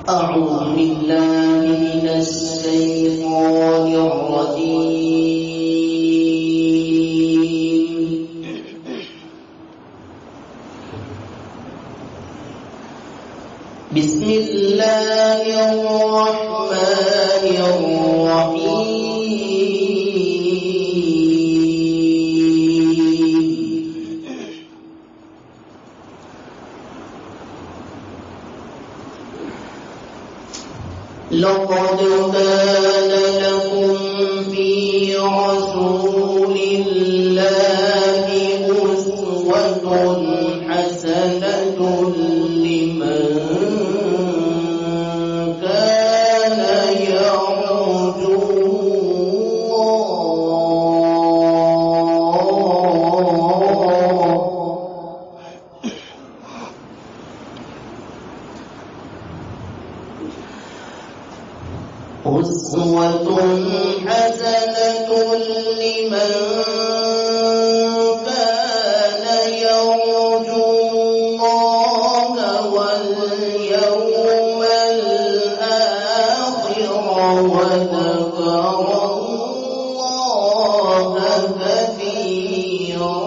أعوذ بالله من الشيطان الرجيم. بسم الله الرحمن الرحيم. لقد كان لكم في رسول الله أسوة حسنة لمن كان يرجو أسوة حسنة لمن كان يرجو الله واليوم الآخر وذكر الله كثيرا.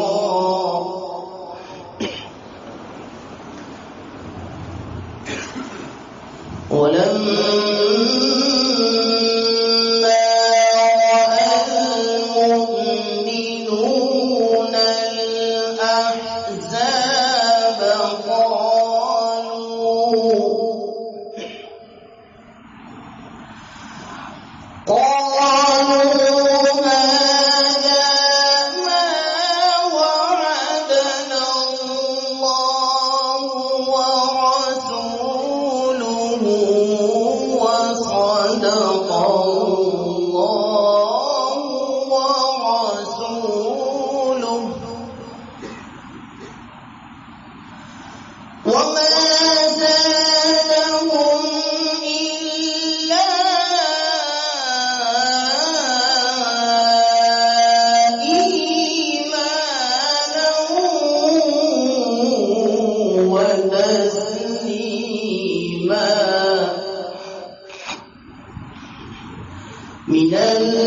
ولما رأى المؤمنون الأحزاب قالوا هذا ما وعدنا الله ورسوله وصدق الله ورسوله وما زادهم إلا إيمانا وتسليما. من المؤمنين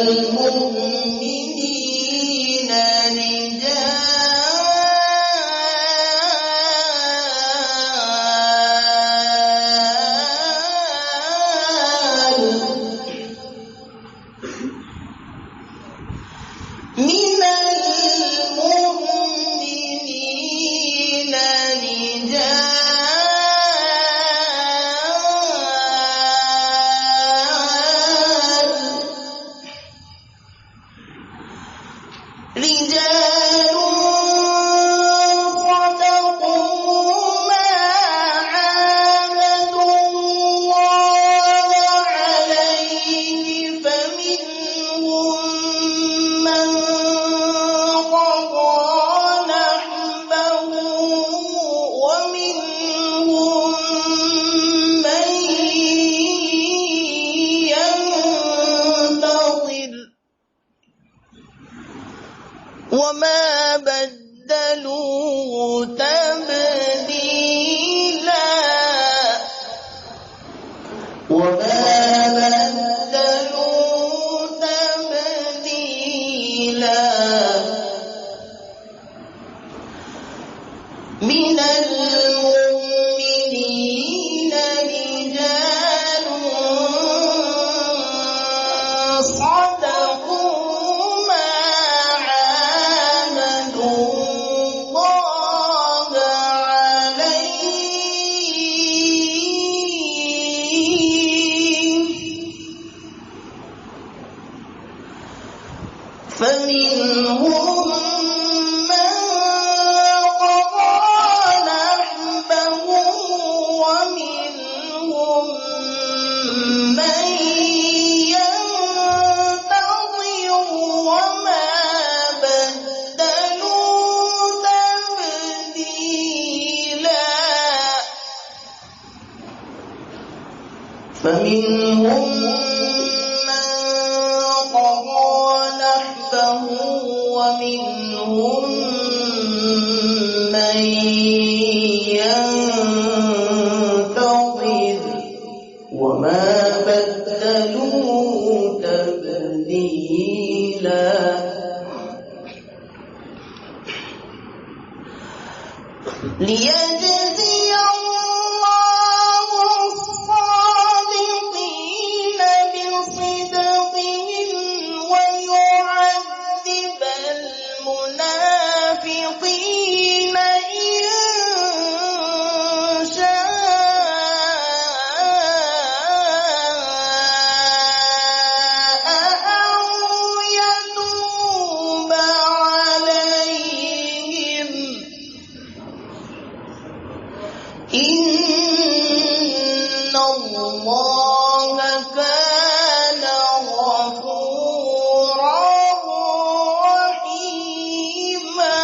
رجال صدقوا ما عاهدوا الله عليه فمنهم من قضى نحبه ومنهم من ينتظر وما بدلوا تبديلا. من المؤمنين رجال صدقوا ما عاهدوا الله عليه فمنهم من قضى نحبه ومنهم من ينتظر وما بدلوا تبديلا. فمنهم من قضى نحبه ومنهم من ينتظر ليجزي الله الصادقين بصدقهم ويعذب المنافقين إن شاء أو يتوب عليهم إن الله كان غفورا رحيما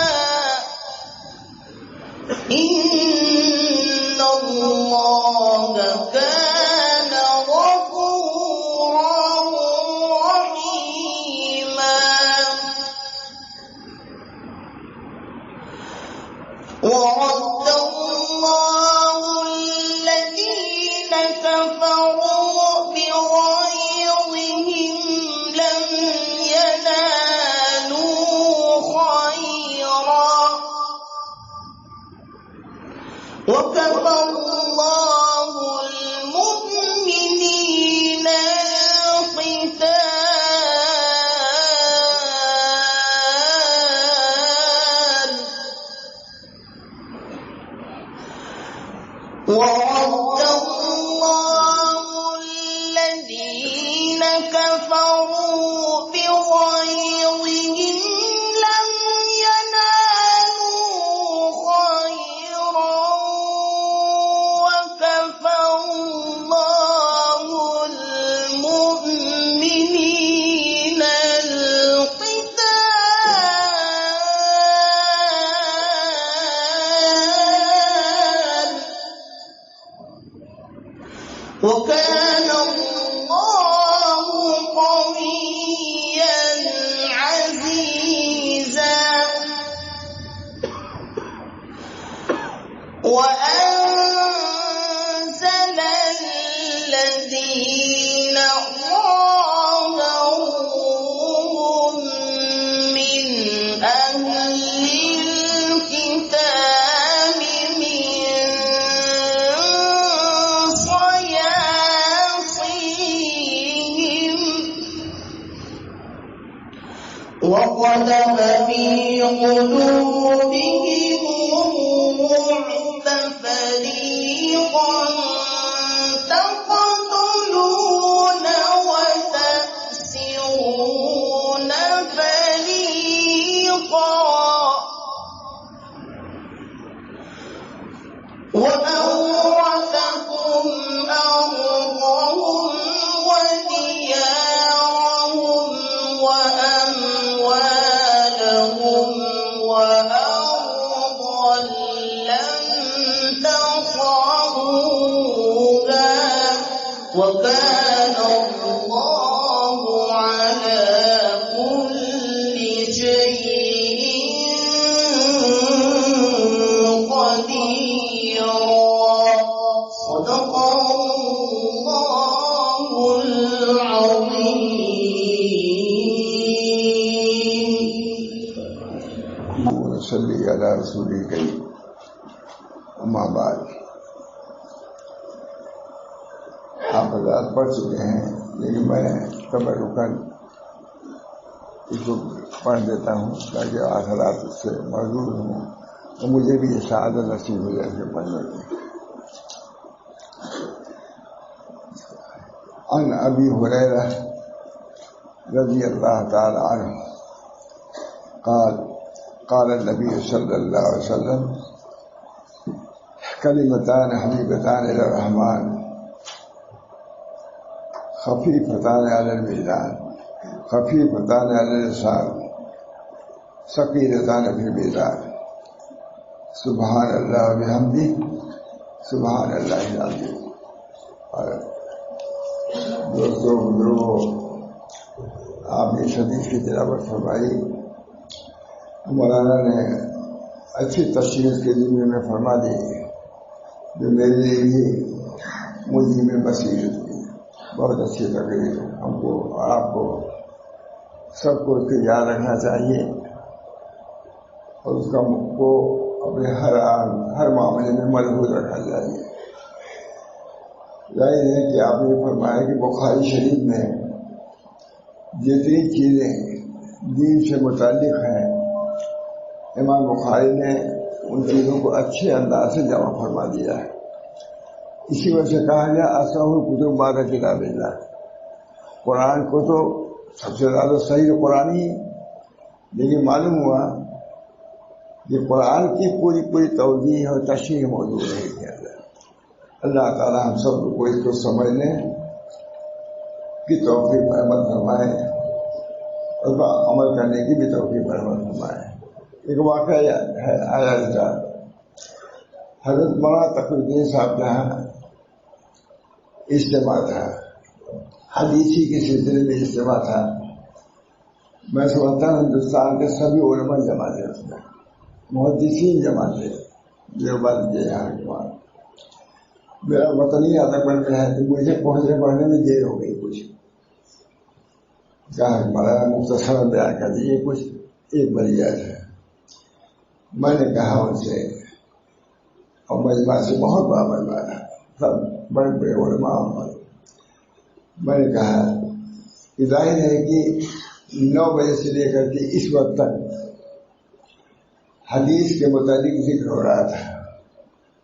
إن الله كان غفورا رحيما ورد الله الذين كفروا بغيظهم لم ينالوا خيرا وكفى الله المؤمنين القتال ورد الله الذين كفروا بغيظهم لم ينالوا خيرا وكفى الله المؤمنين القتال وكان الله قويا عزيزا وأنزل الذين ظاهروهم من أهل الكتاب من صياصيهم وقذف في قلوبهم الرعب فريقا تقتلون وتأسرون فريقا وأورثكم أرضهم وديارهم وأموالهم وأرضا لم تطئوها وكان الله على كل شيء قديرا صدق الله العظيم صلی علی رسول کریم اما بعد آپ حضرات پڑھ چکے ہیں لیکن میں تبرکاً اس کو پڑھ دیتا ہوں تاکہ آخرات اس سے محظوظ ہوں تو مجھے بھی یہ سعادت نصیب ہو جائے اسے پڑھنے کی. عن ابی ہریرہ رضی اللہ تعالی عنہ قال النبي صلى الله عليه وسلم كلمتان حبيبتان إلى الرحمن خفيفتان على الميزان خفيفتان على اللسان ثقيلتان في الميزان سبحان الله وبحمده سبحان الله العظيم. دوستو بزرگو آپ نے اس حدیث کی تلاوت فرمائی. مولانا نے اچھی تشریح کے ذمے میں فرما دی جو میرے لیے بھی مجھے میں بصیرت کی بہت اچھی تقریر ہے. ہم کو اور آپ کو سب کو اس کو یاد رکھنا چاہیے اور اس کا کو اپنے ہر معاملے میں ملحوظ رکھا جائے. ظاہر ہے کہ آپ نے فرمایا کہ بخاری شریف میں جتنی چیزیں دین سے متعلق ہیں امام بخاری نے ان چیزوں کو اچھے انداز سے جمع فرما دیا ہے. اسی وجہ سے کہا گیا اصح الکتب بعد کتاب اللہ. قرآن کو تو سب سے زیادہ صحیح قرآن ہی، لیکن معلوم ہوا کہ قرآن کی پوری توضیح اور تشریح موجود ہے. اللہ تعالیٰ ہم سب کو اس کو سمجھنے کی توفیق رحمت فرمائے اور عمل کرنے کی بھی توفیق رحمت فرمائے. ایک واقعہ آیا تھا، حضرت مولانا تقی الدین صاحب جہاں اجتماع تھا، حدیثی کے سلسلے میں اجتماع تھا. میں سمجھتا ہوں ہندوستان کے سبھی علماء جمع تھے، اس میں محدثین جمع تھے دیوبند کے یہاں کے وہاں. میرا وطن ہی آدھا بن گیا ہے تو مجھے پڑھنے میں دیر ہو گئی. کچھ کہا ہمارا مختصر بیان کر دیجیے کچھ ایک بریات ہے. میں نے کہا ان سے، اور مجمع سے بہت بڑا مجمع ہے، سب بڑے بڑے علماء. میں نے کہا کہ ظاہر ہے کہ 9 بجے سے لے کر کے اس وقت تک حدیث کے متعلق ذکر ہو رہا تھا،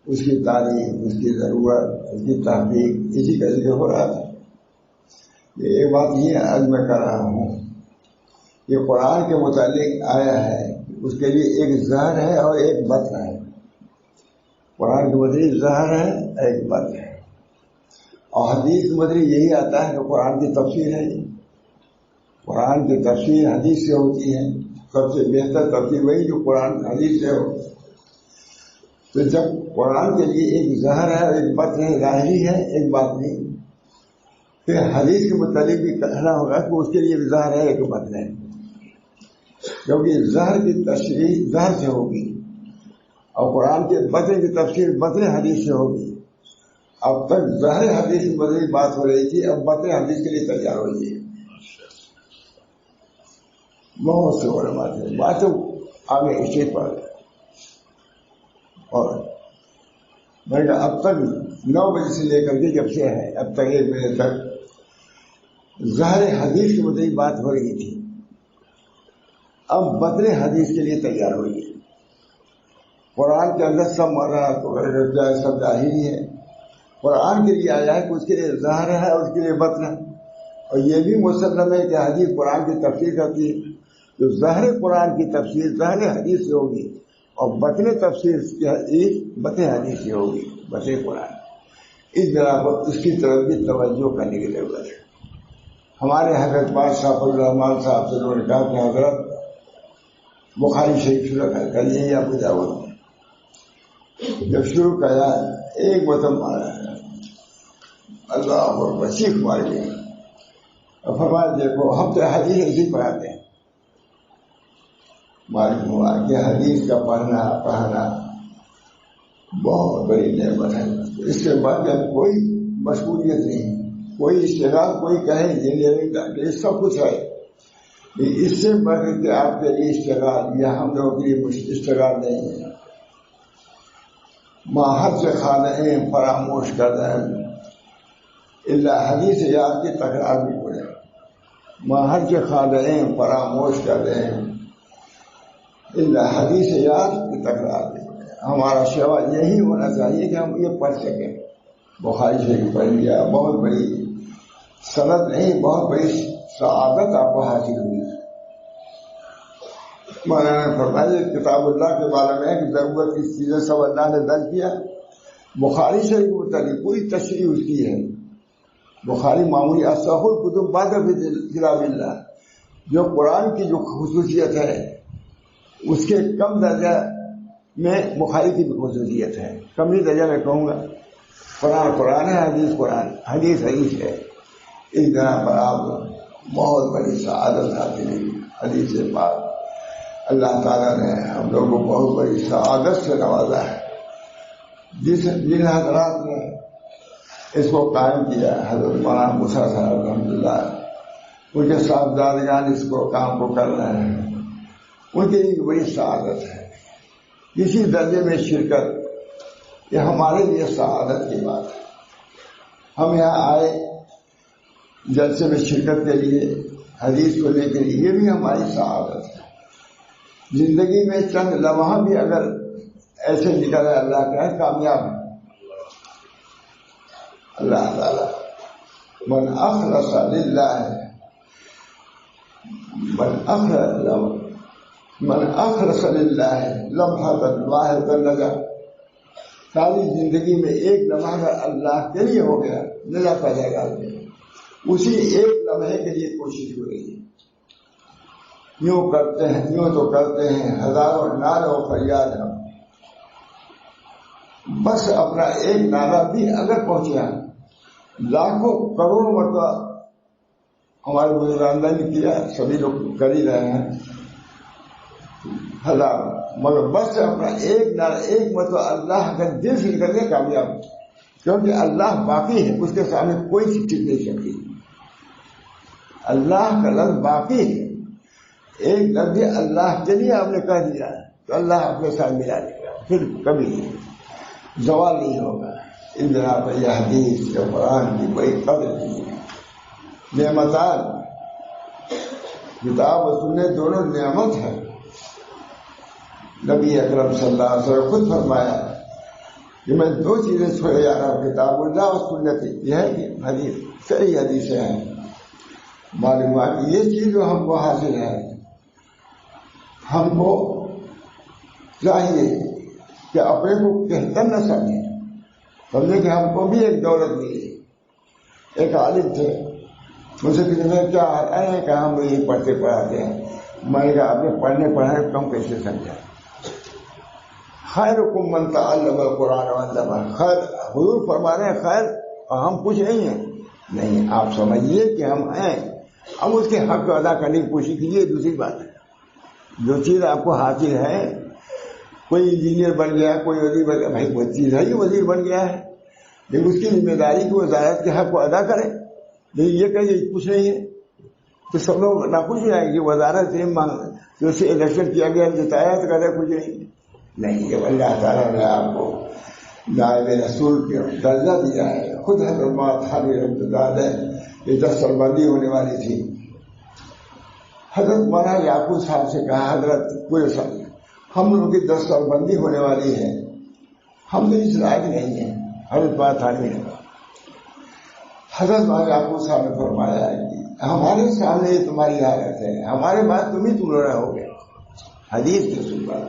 اس کی تعریف، اس کی ضرورت، اس کی تحقیق، اسی کا ذکر ہو رہا تھا. یہ بات یہ آج میں کر رہا ہوں کہ قرآن کے متعلق آیا ہے، اس کے لیے ایک ظاہر ہے اور ایک بطن ہے. قرآن کے متعلق ظاہر ہے، ایک بطن ہے. اور حدیث کے متعلق یہی آتا ہے کہ قرآن کی تفسیر ہے. قرآن کی تفسیر حدیث سے ہوتی ہے. سب سے بہتر تفسیر وہی جو قرآن حدیث سے ہو. تو جب قرآن کے لیے ایک ظاہر ہے اور ایک بطن ہے، ظاہری ہے ایک بات نہیں، پھر حدیث کے متعلق بھی کہنا ہوگا کہ اس کے لیے بھی ظاہر ہے ایک بطن ہے، کیونکہ ظاہر کی تشریح ظاہر سے ہوگی اور قرآن کے بطن کی تفسیر بطن حدیث سے ہوگی. اب تک ظاہر حدیث کی متعلق بات ہو رہی تھی، اب بطن حدیث کے لیے تیار ہو رہی ہے. بہت سے علماء تھے، بات تو آگے اسی پر. اور میں نے اب تک 9 بجے سے لے کر کے جب سے ہے اب تک 1 بجے تک ظاہر حدیث کے متعلق بات ہو رہی تھی، اب بطن حدیث کے لیے تیار ہوئی ہے. قرآن کے اندر سب مراد سب ظاہری ہے، قرآن کے لیے آیا ہے کہ اس کے لیے ظاہر ہے اور اس کے لیے بطن ہے. اور یہ بھی مسلم ہے کہ حدیث قرآن کی تفسیر کرتی ہے، تو ظاہر قرآن کی تفسیر ظاہر حدیث سے ہوگی اور بطن تفسیر کی حدیث بطن حدیث سے ہوگی، بطن قرآن. اس بنا پر اس کی طرف بھی توجہ کرنے کی ضرورت ہے. ہمارے حضرت بادشاہ الرحمان صاحب سے انہوں نے کہا کہ حضرت بخاری شریف شروع کریے یا ابو داؤد. جب شروع کیا ایک بطن مارا ہے، اللہ اکبر، چیخ مار گئی اور فرمایا دیکھو ہم تو حدیث ایسی پڑھاتے ہیں. معلوم ہوا کہ حدیث کا پڑھنا بہت بڑی نعمت ہے. اس کے بعد جب کوئی مشغولیت نہیں، کوئی اشتغال، کوئی کہے انجینئرنگ سب کچھ ہے، اس سے بڑھ کے آپ کے لیے اشتغال یا ہم لوگوں کے لیے اشتغال نہیں ہے. ماہر سے خانہ فراموش کر دیں اللہ حدیث یاد کی تکرار بھی پڑے. ماہر سے خانہ فراموش کر دیں اللہ حدیث یاد کی تکرار بھی پڑے. ہمارا شعبہ یہی ہونا چاہیے کہ ہم یہ پڑھ سکیں. بخاری شریف پڑھ لیا، بہت بڑی سند نہیں، بہت بڑی سعادت آپ کو حاصل ہوئی. مولانا نے فرمایا کتاب اللہ کے بارے میں کہ ضرورت کی چیزیں سب اللہ نے درج کیا. بخاری شریف کے متعلق پوری تشریح اس کی ہے. بخاری معمولی اصح الکتب بعد کتاب اللہ، جو قرآن کی جو خصوصیت ہے اس کے کم درجہ میں بخاری کی بھی خصوصیت ہے. کم ہی درجہ میں کہوں گا. قرآن ہے، حدیث قرآن، حدیث ہے. اس طرح پر آپ بہت بڑی سعادت حاصل ہوئی. حدیث پاک اللہ تعالیٰ نے ہم لوگوں کو بہت بڑی سعادت سے نوازا ہے. جن حضرات نے اس کو قائم کیا، حضرت مولانا موسیٰ صاحب الحمدللہ، ان کے صاحبزادگان اس کو کام کو کر رہے ہیں، ان کے لیے بڑی سعادت ہے. کسی درجے میں شرکت، یہ ہمارے لیے سعادت کی بات ہے. ہم یہاں آئے جلسے میں شرکت کے لیے، حدیث کو لے کے لیے، یہ بھی ہماری سعادت ہے. زندگی میں چند لمحہ بھی اگر ایسے نکل ہے اللہ کا ہے، کامیاب ہے. اللہ تعالیٰ من اخلص للہ، من اخلص للہ لمحۃ واحدۃ نجا. ساری زندگی میں ایک لمحہ اگر اللہ کے لیے ہو گیا، نجات پا جائے گا. اسی ایک لمحے کے لیے کوشش ہو رہی ہے. یوں کرتے ہیں، یوں تو کرتے ہیں، ہزاروں نعرے و فریاد ہم، بس اپنا ایک نعرہ بھی اگر پہنچا، لاکھوں کروڑوں مرتبہ ہمارے بزرگان نے کیا، سبھی لوگ کر ہی رہے ہیں، ہزار، مگر بس اپنا ایک نعرہ، ایک مرتبہ اللہ کا دل سے نکل کے کامیاب. کیونکہ اللہ باقی ہے، اس کے سامنے کوئی چیز ٹک نہیں سکتی. اللہ کا لفظ باقی ہے. ایک لفظ اللہ کے لیے آپ نے کہہ دیا تو اللہ اپنے ساتھ ملا لے گا، پھر کبھی زوال نہیں ہوگا. اس بنا پر یہ حدیث یا قرآن کی بڑی قدر کی ہے. نعمتان، کتاب و سنت دونوں نعمت ہے. نبی اکرم صلی اللہ علیہ وسلم خود فرمایا کہ میں دو چیزیں چھوڑے جا رہا ہوں، کتاب اللہ اور سنت. یہ ہے کہ حدیث، صحیح حدیثیں ہیں. معلومات یہ چیز جو ہم کو حاصل ہے، ہم کو چاہیے کہ اپنے کو بہتر نہ سمجھیں، سمجھے کہ ہم کو بھی ایک دولت ملی. ایک عالم تھے، مجھ سے کسی نے کیا ہے کہ ہم یہ پڑھتے پڑھاتے ہیں. میں نے کہا آپ نے پڑھنے پڑھانے کم کیسے سمجھا؟ خیرکم من تعلم القرآن وعلمہ. خیر حضور فرما رہے ہیں خیر، اور ہم کچھ نہیں ہیں. نہیں، آپ سمجھیے کہ ہم ہیں. اب اس کے حق کو ادا کرنے کی کوشش کیجیے. دوسری بات ہے، جو چیز آپ کو حاصل ہے، کوئی انجینئر بن گیا، کوئی وزیر بن گیا، بھائی وہ چیز ہے، یہ وزیر بن گیا ہے، لیکن اس کی ذمہ داری کی وزارت کے حق کو ادا کرے. لیکن یہ کہیں کچھ نہیں ہے تو سب لوگ ناخوش ہو جائیں گے. وزارت سے جو سے الیکشن کیا گیا، جتایا تو کہتے کچھ نہیں. جب اللہ تعالیٰ نے آپ کو نائب رسول کے درجہ دیا ہے، خود حضرت مولانا تھانوی رحمۃ اللہ علیہ یہ 10 سال بندی ہونے والی تھی. حضرت مولانا یعقوب صاحب سے کہا، حضرت پورے سال ہم لوگوں کی 10 سال بندی ہونے والی ہے، ہم تو اس لائق نہیں ہیں. حضرت مولانا تھانوی نے کہا. حضرت مولانا یعقوب صاحب نے فرمایا کہ ہمارے سامنے یہ تمہاری حالت ہے، ہمارے بعد تم ہی تم رہو گے. حدیث کی سنبھال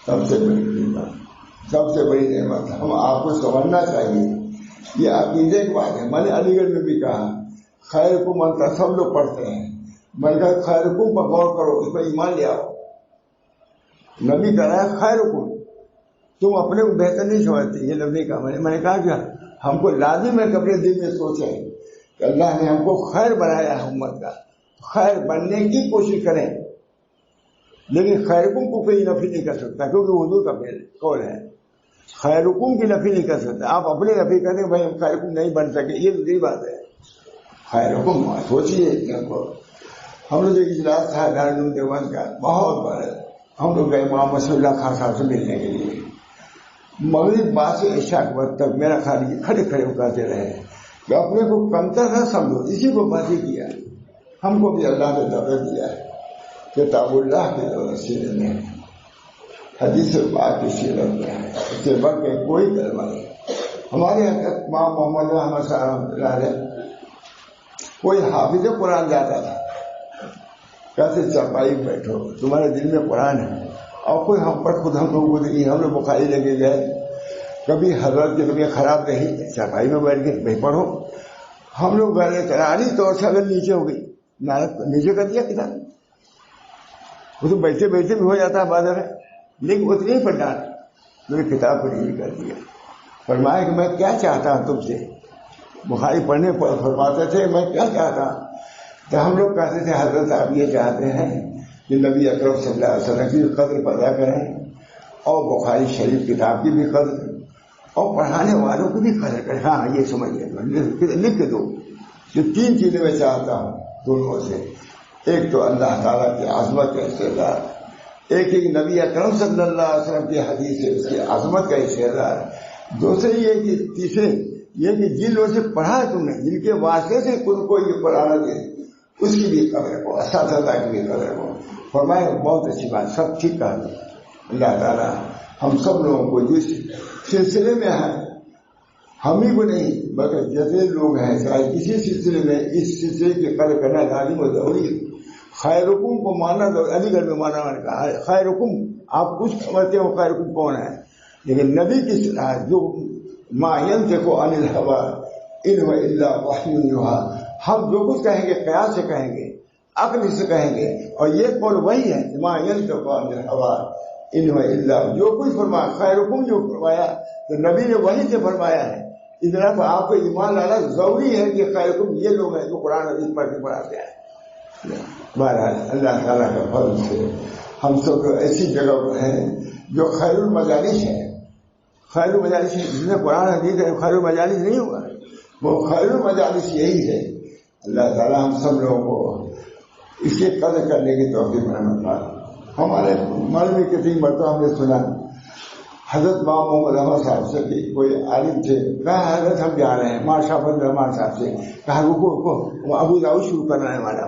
سب سے بڑی نعمت، سب سے بڑی نعمت ہم آپ کو سمجھنا چاہیے. یہ عقیدے کی بات ہے. میں نے علی گڑھ میں بھی کہا خیرکم من، سب لوگ پڑھتے ہیں. میں نے کہا خیرکم پر غور کرو، اس پر ایمان لے آؤ. نبی کہہ رہا ہے خیرکم، تم اپنے کو بہتر نہیں سمجھتے. یہ لفظ نہیں کہا میں نے کہا کہ ہم کو لازم ہے کہ اپنے دل میں سوچیں کہ اللہ نے ہم کو خیر بنایا ہے امت کا، خیر بننے کی کوشش کریں. لیکن خیرکم کو کوئی نفی نہیں کر سکتا، کیونکہ حضور کا قول ہے. خیرکم کی نفی نہیں کر سکتا. آپ اپنے نفی کریں بھائی ہم خیرکم نہیں بن سکے، یہ دوسری بات ہے. خیرکم سوچیے کہ ہم لوگ ایک اجلاس تھا دارالعلوم دیوبند کا، بہت بڑا. ہم لوگ گئے محمد صلی اللہ خان صاحب سے ملنے کے لیے. مغرب بعد سے عشاء کے وقت تک میرا خیال یہ کھڑے کھڑے اکاتے رہے کہ اپنے کو کمتر نہ سمجھو. اسی کو بازی کیا. ہم کو بھی اللہ نے دولت دیا ہے، کتاب اللہ کی دولت سینے میں، حدیث پاک کی سیرت میں ہے، اس سے بڑھ کے کوئی کلمہ نہیں. ہمارے امام محمد احمد صاحب اللہ علیہ کوئی حافظ قرآن جاتا تھا، کیسے چرپائی بیٹھو، تمہارے دل میں قرآن ہے. اور کوئی ہم پر خود ہم لوگوں کو ہم لوگ بخاری لے کے گئے، کبھی حضرت کی طبیعت خراب رہی، چرپائی میں بیٹھ کے بھائی پڑھو. ہم لوگ گئے تراڑی طور سے اگر نیچے ہو گئی، نیچے کر دیا کتاب. وہ تو بیٹھے بیٹھے بھی ہو جاتا ہے بازار ہے، لیکن اتنی ہی پڑھنا میری کتاب کو نہیں کر دیا. فرمایا کہ میں کیا چاہتا ہوں تم سے. بخاری پڑھنے پر فرماتے تھے میں کیا چاہتا ہوں. تو ہم لوگ کہتے تھے حضرت آپ یہ چاہتے ہیں کہ نبی اکرم صلی اللہ علیہ وسلم کی قدر پیدا کریں، اور بخاری شریف کتاب کی بھی قدر، اور پڑھانے والوں کی بھی قدر کریں. ہاں یہ سمجھیے، لکھ کے دو. یہ 3 چیزیں میں چاہتا ہوں دونوں سے. ایک تو اللہ تعالیٰ کی عظمت کا استعداد، ایک نبی اکرم صلی اللہ علیہ وسلم کی حدیث ہے، اس کی عظمت کا اشارہ ہے۔ دوسرے یہ کہ تیسرے یہ کہ جن لوگوں سے پڑھا ہے تم نے، جن کے واسطے سے خود کو یہ پڑھانا دے، اس کی بھی قدر کو، اساتذہ کی بھی قدر کو فرمائے۔ بہت اچھی بات، سب ٹھیک کہا اللہ تعالیٰ ہم سب لوگوں کو جس سلسلے میں ہے، ہم ہی کو نہیں بلکہ جتنے لوگ ہیں چاہے کسی سلسلے میں، اس سلسلے کی قدر کرنا لازم و ضروری ہے۔ خیرکم کو ماننا، علی گڑھ میں مانا میں نے کہا ہے خیرکم، آپ کچھ سمجھتے ہو خیرکم کون ہے، لیکن نبی کی صلاح جو ما ینطق عن الہوی ان هو الا وحی یوحی، ہم جو کچھ کہیں گے قیاس سے کہیں گے، عقل سے کہیں گے، اور یہ قول وہی ہے ما ینطق عن الہوی ان هو الا، جو کچھ فرمایا خیرکم جو فرمایا تو نبی نے وہی سے فرمایا ہے۔ اس طرح تو آپ کو ایمان لانا ضروری ہے کہ خیرکم یہ لوگ ہیں جو قرآن حدیث پڑھ کے پڑھاتے ہیں۔ بہرحال اللہ تعالیٰ کا فضل سے ہم سب ایسی جگہ پر ہیں جو خیر المجالس ہے۔ خیر المجالس جس نے قرآن حدیث ہے، خیر المجالس نہیں ہوا، وہ خیر المجالس یہی ہے۔ اللہ تعالیٰ ہم سب لوگوں کو اس کی قدر کرنے کی توفیق رحمت اللہ۔ ہمارے من میں کتنی مرتبہ ہم نے سنا حضرت ماں محمد احمد صاحب سے کہ کوئی عالم تھے، کہا حضرت ہم جا رہے ہیں ماں شاہ فضل الرحمان صاحب سے، کہا رکو وہ ابو داؤد شروع کرنا ہے ہمارا،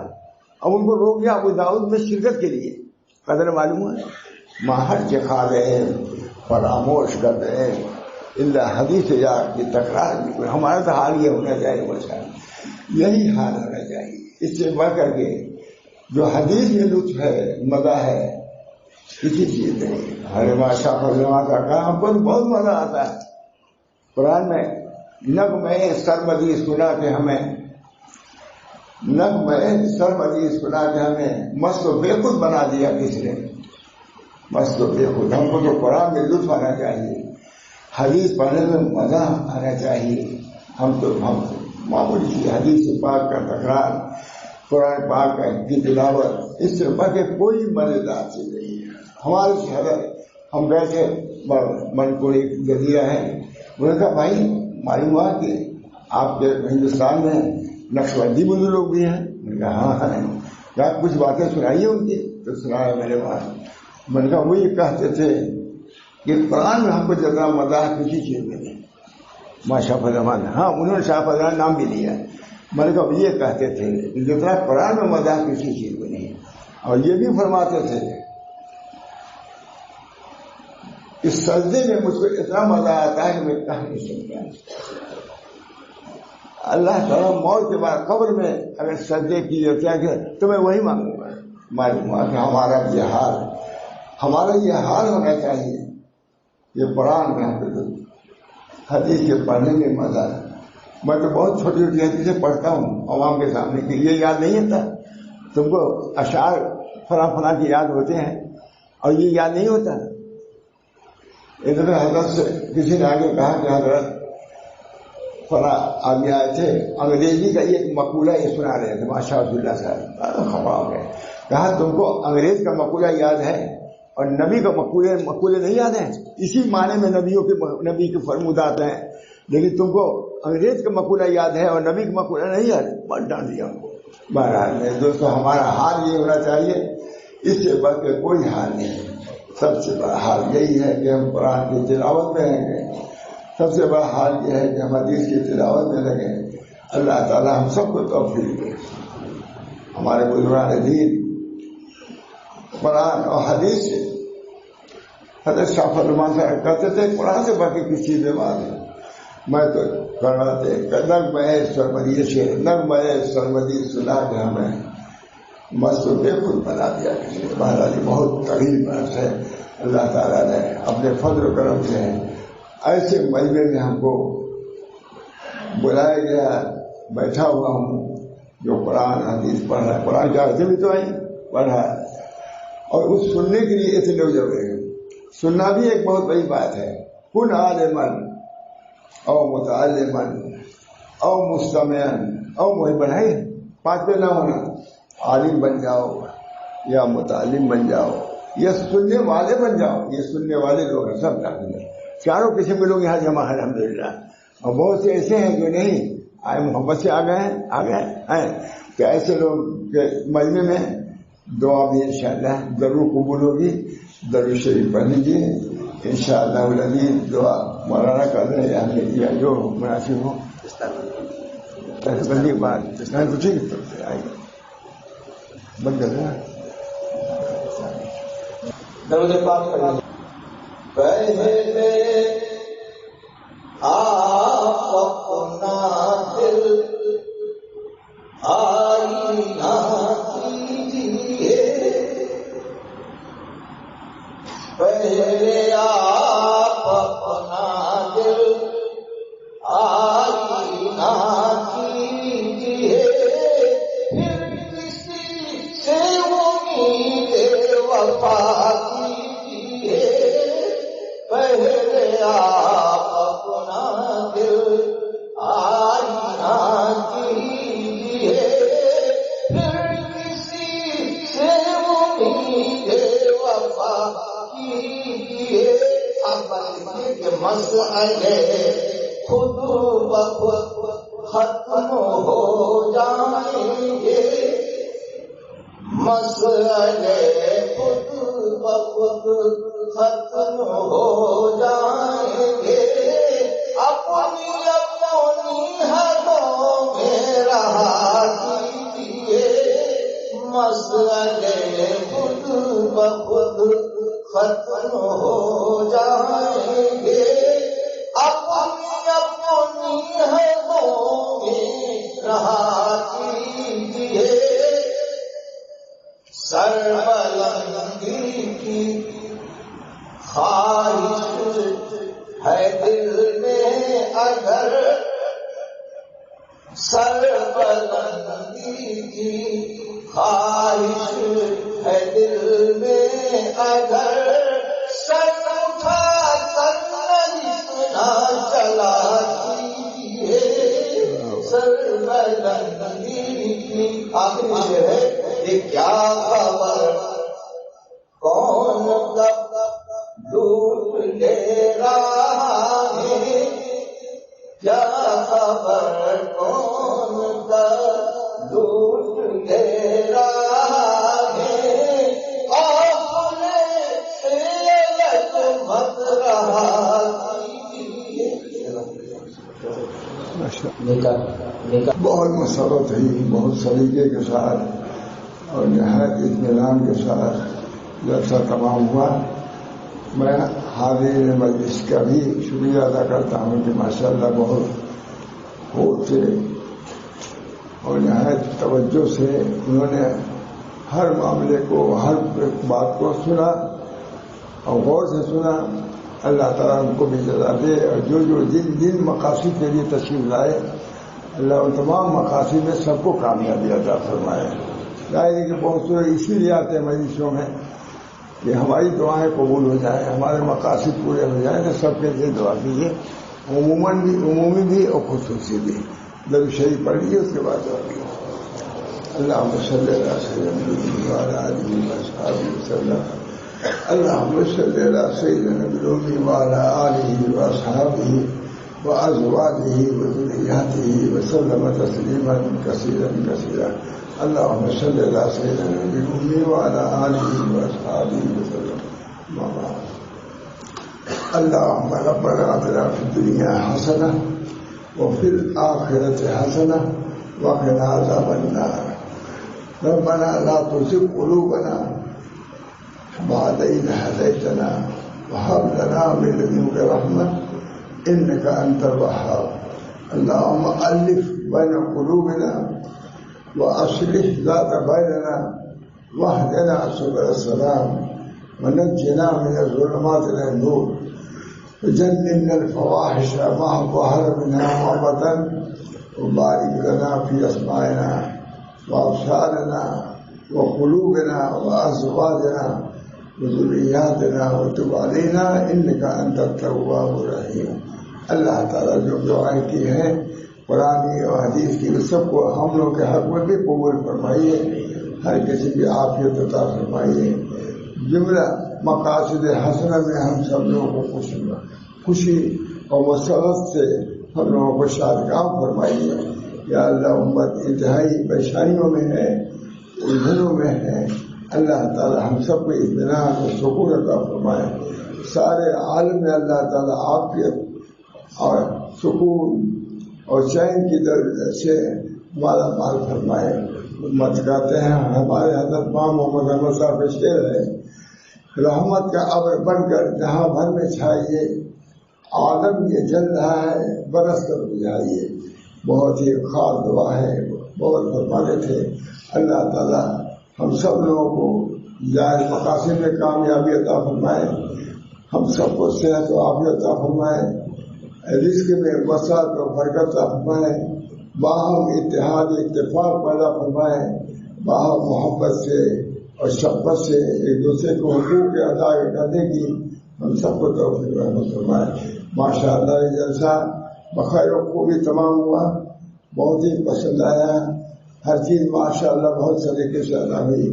اب ان کو روک دیا ابو داؤد میں شرکت کے لیے۔ قدر معلوم ہے ماہر کے کھا رہے فراموش کر رہے اللہ حدیث یا کی تکرار بھی، ہمارا تو حال یہ ہونا چاہیے، بچہ یہی حال ہونا چاہیے۔ اس سے بڑھ کر کے جو حدیث میں لطف ہے، مزہ ہے، کسی چیز نہیں۔ ہر ماشا فرما کا کام پر بہت مزہ آتا ہے۔ قرآن میں نغمے سرمدی سنا کے ہمیں، نغمے سرمدی سنا کے ہمیں مست و بے خود بنا دیا کس نے، مست و بے خود۔ ہم کو تو قرآن میں لطف آنا چاہیے، حدیث پڑھنے میں مزہ آنا چاہیے۔ ہم معمولی سی حدیث پاک کا تکرار، قرآن پاک کی تلاوت، اس سے بڑھ کے کوئی مزیدار چیز نہیں ہے۔ ہمارے شہر ہم گئے تھے، منپور ایک جزیرہ ہے، انہوں نے کہا بھائی معلوم ہوا کہ آپ کے ہندوستان میں نقشبندی بندو لوگ بھی ہیں؟ میں نے کہا ہاں ہیں، کہا کچھ باتیں سنائیے ان کی، تو سنایا میرے وہاں۔ میں نے کہا وہ یہ کہتے تھے کہ قرآن میں ہم کو جتنا مزہ کسی چیز میں نہیں۔ ماں شاہ فضل الرحمان، ہاں انہوں نے شاہ فضل الرحمان نام بھی لیا، میں نے کہا یہ کہتے تھے کہ جتنا قرآن میں مزہ کسی چیز میں نہیں، اور یہ بھی فرماتے تھے اس سجدے میں مجھ کو اتنا مزہ آتا ہے کہ میں کہہ نہیں سکتا۔ اللہ تعالیٰ موت کے بعد قبر میں اگر سجدے کی جاتا ہے تو میں وہی مانگوں گا۔ معلوم ہوا کہ ہمارا یہ حال ہونا چاہیے۔ یہ قرآن میں حدیث کے پڑھنے میں مزہ ہے۔ میں تو بہت چھوٹی چھوٹی حدیثیں پڑھتا ہوں عوام کے سامنے کہ یہ یاد نہیں ہوتا تم کو، اشعار فلاں فلاں کی یاد ہوتے ہیں اور یہ یاد نہیں ہوتا۔ ایک دفعہ حضرت سے کسی نے آگے کہا کہ حضرت فلاں آگے آئے تھے، انگریزی کا ایک مقولہ یہ سنا رہے تھے، ماشاء اللہ صاحب خفا ہو گئے۔ کہا تم کو انگریز کا مقولہ یاد ہے اور نبی کا مقولے نہیں یاد ہیں؟ اسی معنی میں نبی کے فرمودات ہیں، لیکن تم کو انگریز کا مقولہ یاد ہے اور نبی کا مقولہ نہیں یاد ہے؟ بہت ڈانٹ دیا ہم کو۔ بہرحال میرے دوستوں، ہمارا حال یہ ہونا چاہیے، اس سے بڑھ کے کوئی حال نہیں ہے۔ سب سے بڑا حال یہی ہے کہ ہم قرآن کی تلاوت میں رہیں گے، سب سے بڑا حال یہ ہے کہ ہم حدیث کی تلاوت میں لگیں۔ اللہ تعالیٰ ہم سب کو توفیق دے۔ ہمارے بزرگان دین قرآن اور حدیث سے، حضرت شاہ فضل الرحمان صاحب کہتے تھے قرآن سے باقی کسی چیز میں بات ہے۔ میں تو کر رہا تھا نغمے سرمدی سے، نغمے سرمدی سنا کے ہمیں مست و بے خود بنا دیا۔ بہرحال بہت طویل بحث ہے۔ اللہ تعالیٰ نے اپنے فضل و کرم سے ایسے مجمع میں ہم کو بلایا گیا، بیٹھا ہوا ہوں جو قرآن حدیث پڑھ رہا ہے، قرآن کی آیتیں بھی تو آئی پڑھ رہا ہے، اور اس سننے کے لیے اتنے لوگ جب رہے۔ سننا بھی ایک بہت بڑی بات ہے۔ کن عالمن او متعلمن او مستمعن او محبن، ہے پانچ پہ نہ ہونا، عالم بن جاؤ یا متعلم بن جاؤ یا سننے والے بن جاؤ۔ یہ سننے والے لوگ ہیں سب داخل ہیں، چاروں قسم کے لوگ یہاں جمع ہیں الحمدللہ۔ اور بہت سے ایسے ہیں جو نہیں آئے، محبت سے آ گئے ہیں کہ ایسے لوگ کے مجمع میں دعا بھی انشاءاللہ ضرور قبول ہوگی. درود شریف پڑھ لیجیے انشاءاللہ العزیز. دعا مولانا کر رہے ہیں یا جو مناسب ہو. بندی بات میں کچھ ہی آئے گا بند کر رہا. درود پاک پہلے آپ اپنا دل آئینہ کیجیے. پہلے آپ اپنا دل آئینہ کیجیے. پھر کسی سے امید وفا کیجیے. پہلے آپ اپنا دل آئینہ کیجیے. پھر کسی سے امید وفا کیجیے. آپ بتائیے کہ مسئلے خود بخود ختم ہو جائیں گے. مسئلے خود بخود ختم ہو جائیں گے. اپنی حدوں میں رہا کیجیے. مسئلے خود بخود ختم ہو جائیں گے. اپنی حدوں میں رہا کیجیے. سربلندی کی خواہش ہے دل میں اگر. سربلندی کی خواہش ہے دل میں اگر. سر اٹھا کر نہ چلا کیجیے. سربلندی کی آخری ہے یہ کیا خبر کون کب لوٹ لے رہا ہے. کیا خبر کون کب لوٹ لے رہا ہے. آخرے سے لگ مت رہا کیجیے. بہت مسرت ہے بہت سلیقے کے ساتھ اور نہایت اطمینان کے ساتھ جلسہ تمام ہوا. میں حاضرین مجلس کا بھی شکریہ ادا کرتا ہوں کہ ماشاءاللہ بہت خوب سے اور نہایت توجہ سے انہوں نے ہر معاملے کو ہر بات کو سنا اور غور سے سنا. اللہ تعالیٰ ان کو بھی جزا دے اور جو جن مقاصد کے لیے تشریف لائے اللہ ان تمام مقاصد میں سب کو کامیابی عطا فرمائے. ظاہر ہے کہ بہت سے اسی لیے آتے ہیں مجلسوں میں کہ ہماری دعائیں قبول ہو جائیں ہمارے مقاصد پورے ہو جائیں. تو سب کے لیے دعا کیجیے عمومی بھی اور خصوصی بھی. درود شریف پڑھ لیجیے اس کے بعد دعا کیجیے. اللہم صلی علی سیدنا محمد وعلی آلہ وصحبہ وسلم. اللہم صلی علی سیدنا محمد وعلی آلہ وصحبہ وازواجہ وذریاتہ وسلم تسلیما کثیرا کثیرا. اللہم صلی علی سیدنا محمد وعلی آلہ وصحبہ وسلم. اللہم ربنا آتنا فی الدنیا حسنہ وفی الآخرۃ حسنہ وقنا عذاب النار. ربنا لا تزغ قلوبنا بعد إذ هديتنا وهب لنا من لدنك رحمة إنك أنت الوهاب. اللهم ألف بين قلوبنا وأصلح ذات بيننا واهدنا سبل السلام ونجنا من الظلمات إلى النور وجنبنا الفواحش ما ظهر منها وما بطن وبارك لنا في أسماعنا وأبصارنا وقلوبنا وأزواجنا وذرياتنا وتب علينا إنك أنت التواب الرحيم. اللہ تعالیٰ جو دعائیں کی ہیں قرآن اور حدیث کی سب کو ہم لوگ کے حق میں بھی قبول فرمائیے. ہر کسی کی عافیت عطا فرمائیے. جملہ مقاصد حسنہ میں ہم سب لوگوں کو خوشی اور مسرت سے ہم لوگوں کو شادکام فرمائیے. یا اللہ امت انتہائی پریشانیوں میں ہے الجھنوں میں ہے اللہ تعالیٰ ہم سب کو اطمینان اور سکون عطا فرمائے. سارے عالم میں اللہ تعالیٰ عافیت اور سکون اور چین کی درجے سے مالا مال فرمائے. مت کہتے ہیں ہمارے حضرت امام محمد احمد صاحب کا شعر ہے، رحمت کا ابر بن کر جہاں بھر میں چھائیے، عالم یہ جل رہا ہے برس کر بجھائیے. بہت ہی خاص دعا ہے، بہت فرمانے تھے. اللہ تعالیٰ ہم سب لوگوں کو جائز مقاصد میں کامیابی عطا فرمائے، ہم سب کو صحت و عافیت عطا فرمائے، رزق میں وسعت و برکت عطا فرمائے، باہم اتحاد اتفاق پیدا فرمائے، باہم محبت سے اور شفقت سے ایک دوسرے کو حقوق ادا کرنے کی ہم سب کو توفیق رحمت فرمائے. ماشاء اللہ یہ جلسہ بخیر و خوبی تمام ہوا، بہت ہی پسند آیا. ہر چیز ماشاء اللہ بہت طریقے سے ادا ہوئی.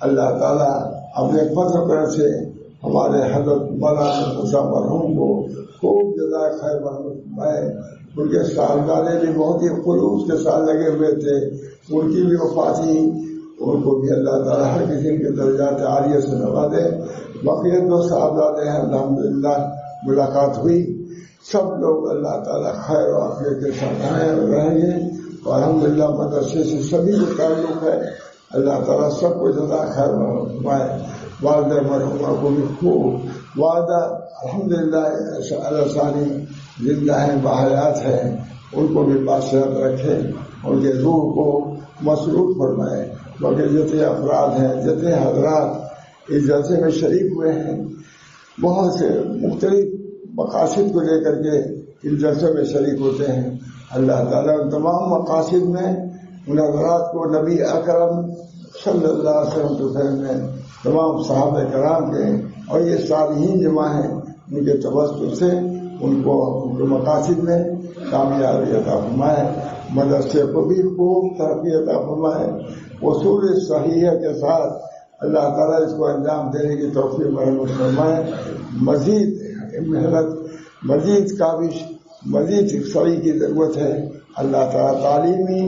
اللہ تعالیٰ اپنے فضل کرم سے ہمارے حضرت مولانا مرحوم کو خوب جزائے خیر فرمائے. ان کے صاحبزادے بھی بہت ہی خلوص کے ساتھ لگے ہوئے تھے، ان کی بھی وفات ہوئی. ان کو بھی اللہ تعالیٰ ہر کسی کے درجات عالیہ سے نوازے. بقیہ دو صاحبزادے ہیں الحمدللہ ملاقات ہوئی. سب لوگ اللہ تعالیٰ خیر و عافیت کے ساتھ آئے اور رہیں گے. اور الحمدللہ مدرسے سے سبھی کو تعلق ہے. اللہ تعالیٰ سب کو جزائے خیر فرمائے. والدہ مرحومہ کو بھی خوب، والدہ الحمدللہ ثانی زندہ ہیں، باحیات ہیں، ان کو بھی بادشاہت رکھے، ان کے روح کو مسرور فرمائے. بلکہ جتنے افراد ہیں، جتنے حضرات اس جلسے میں شریک ہوئے ہیں، بہت سے مختلف مقاصد کو لے کر کے ان جلسوں میں شریک ہوتے ہیں. اللہ تعالیٰ ان تمام مقاصد میں ان حضرات کو نبی اکرم صلی اللہ علیہ وسلم نے تمام صحابہ کرام کے اور یہ صالحین جمع ہیں، ان کے توسط سے ان کو ان کے مقاصد میں کامیابی عطا فرمائے. مدرسے کو بھی خوب ترقی عطا فرمائے. اصول صحیح کے ساتھ اللہ تعالیٰ اس کو انجام دینے کی توفیق مرحمت فرمائے. مزید محنت، مزید کاوش، مزید سعی کی ضرورت ہے. اللہ تعالیٰ تعلیمی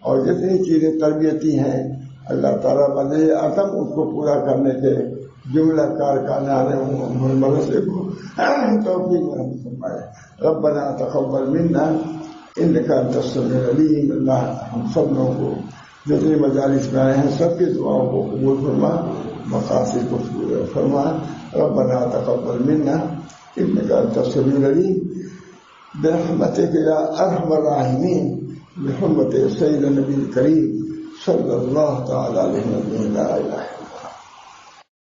اور جتنی چیزیں تربیتی ہیں اللہ تعالیٰ مزید عدم اس کو پورا کرنے کے جملہ کارکنان مدرسے کو توفیق مرحمت فرمائے. ربنا تقبل منا انک انت السمیع العلیم. اللہ ہم سب لوگوں کو جتنے مجالس میں آئے ہیں سب کی دعاؤں کو قبول فرما، مقاصد کو پورا فرما. ربنا تقبل منا انک انت السمیع العلیم برحمتک یا ارحم الراحمین، بحرمت سید النبی الکریم صلی اللہ تعالی علیہ وسلم.